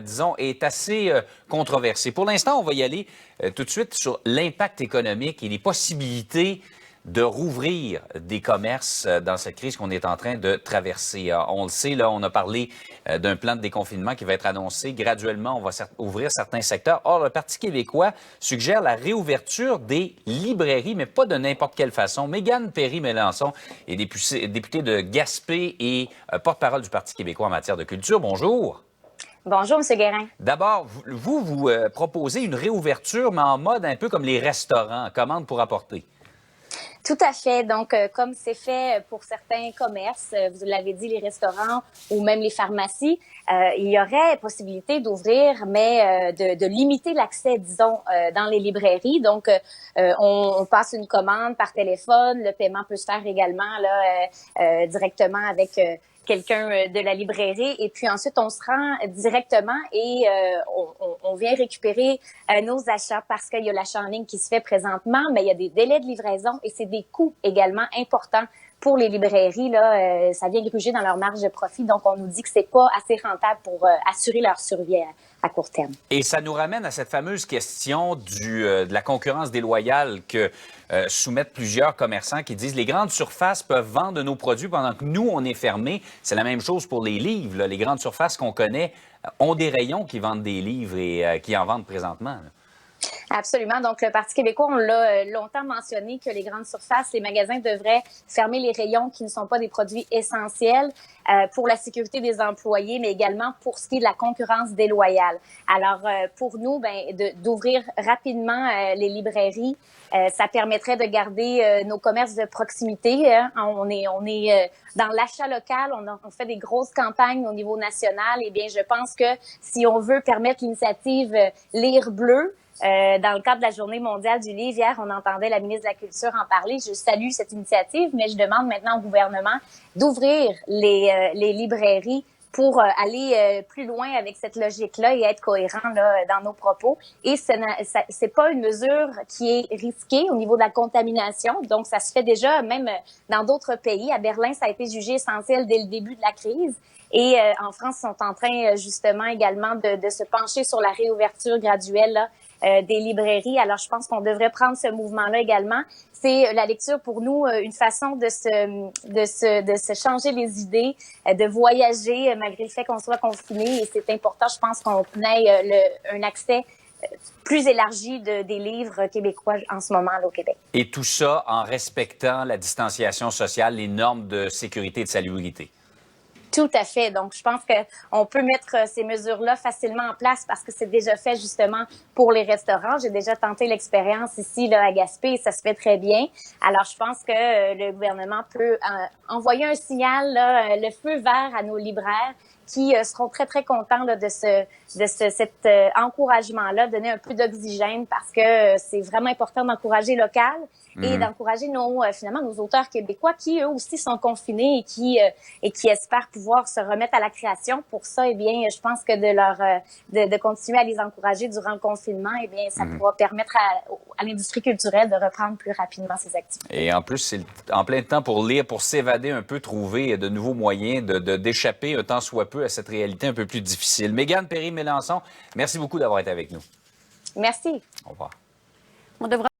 disons, est assez controversé. Pour l'instant, on va y aller tout de suite sur l'impact économique et les possibilités de rouvrir des commerces dans cette crise qu'on est en train de traverser. On le sait, là, on a parlé d'un plan de déconfinement qui va être annoncé. Graduellement, on va ouvrir certains secteurs. Or, le Parti québécois suggère la réouverture des librairies, mais pas de n'importe quelle façon. Mégane Perry-Melançon est députée de Gaspé et porte-parole du Parti québécois en matière de culture. Bonjour. Bonjour, M. Guérin. D'abord, vous proposez une réouverture, mais en mode un peu comme les restaurants, commande pour apporter. Tout à fait. Donc, comme c'est fait pour certains commerces, vous l'avez dit, les restaurants ou même les pharmacies, il y aurait possibilité d'ouvrir, mais de limiter l'accès, disons, dans les librairies. Donc, on passe une commande par téléphone. Le paiement peut se faire également là directement avec quelqu'un de la librairie, et puis ensuite on se rend directement et on vient récupérer nos achats parce qu'il y a l'achat en ligne qui se fait présentement, mais il y a des délais de livraison et c'est des coûts également importants pour les librairies. Là, ça vient gruger dans leur marge de profit, donc on nous dit que c'est pas assez rentable pour assurer leur survie à court terme. Et ça nous ramène à cette fameuse question de la concurrence déloyale que soumettent plusieurs commerçants qui disent les grandes surfaces peuvent vendre nos produits pendant que nous, on est fermés. C'est la même chose pour les livres. Là. Les grandes surfaces qu'on connaît ont des rayons qui vendent des livres et qui en vendent présentement. Là. Absolument. Donc, le Parti québécois, on l'a longtemps mentionné que les grandes surfaces, les magasins devraient fermer les rayons qui ne sont pas des produits essentiels pour la sécurité des employés, mais également pour ce qui est de la concurrence déloyale. Alors, pour nous, d'ouvrir rapidement les librairies, ça permettrait de garder nos commerces de proximité. Hein. On est dans l'achat local, on fait des grosses campagnes au niveau national. Eh bien, je pense que si on veut permettre l'initiative Lire bleu, dans le cadre de la Journée mondiale du livre, hier, on entendait la ministre de la Culture en parler. Je salue cette initiative, mais je demande maintenant au gouvernement d'ouvrir les librairies pour aller plus loin avec cette logique-là et être cohérent là, dans nos propos. Et c'est pas une mesure qui est risquée au niveau de la contamination. Donc, ça se fait déjà même dans d'autres pays. À Berlin, ça a été jugé essentiel dès le début de la crise. Et en France, ils sont en train justement également de se pencher sur la réouverture graduelle là, des librairies. Alors, je pense qu'on devrait prendre ce mouvement-là également. C'est la lecture pour nous une façon de se changer les idées, de voyager malgré le fait qu'on soit confiné. Et c'est important, je pense, qu'on ait un accès plus élargi des livres québécois en ce moment là, au Québec. Et tout ça en respectant la distanciation sociale, les normes de sécurité et de salubrité. Tout à fait. Donc, je pense qu'on peut mettre ces mesures-là facilement en place parce que c'est déjà fait justement pour les restaurants. J'ai déjà tenté l'expérience ici là, à Gaspé et ça se fait très bien. Alors, je pense que le gouvernement peut envoyer un signal, là, le feu vert à nos libraires qui seront très, très contents là, de cet encouragement-là, donner un peu d'oxygène parce que c'est vraiment important d'encourager local et d'encourager finalement nos auteurs québécois qui, eux aussi, sont confinés et qui espèrent pouvoir se remettre à la création. Pour ça, eh bien, je pense que de continuer à les encourager durant le confinement, eh bien, ça pourra permettre à l'industrie culturelle de reprendre plus rapidement ses activités. Et en plus, c'est en plein temps pour lire, pour s'évader un peu, trouver de nouveaux moyens d'échapper un tant soit peu à cette réalité un peu plus difficile. Mégane Perry-Melançon, merci beaucoup d'avoir été avec nous. Merci. Au revoir. On devra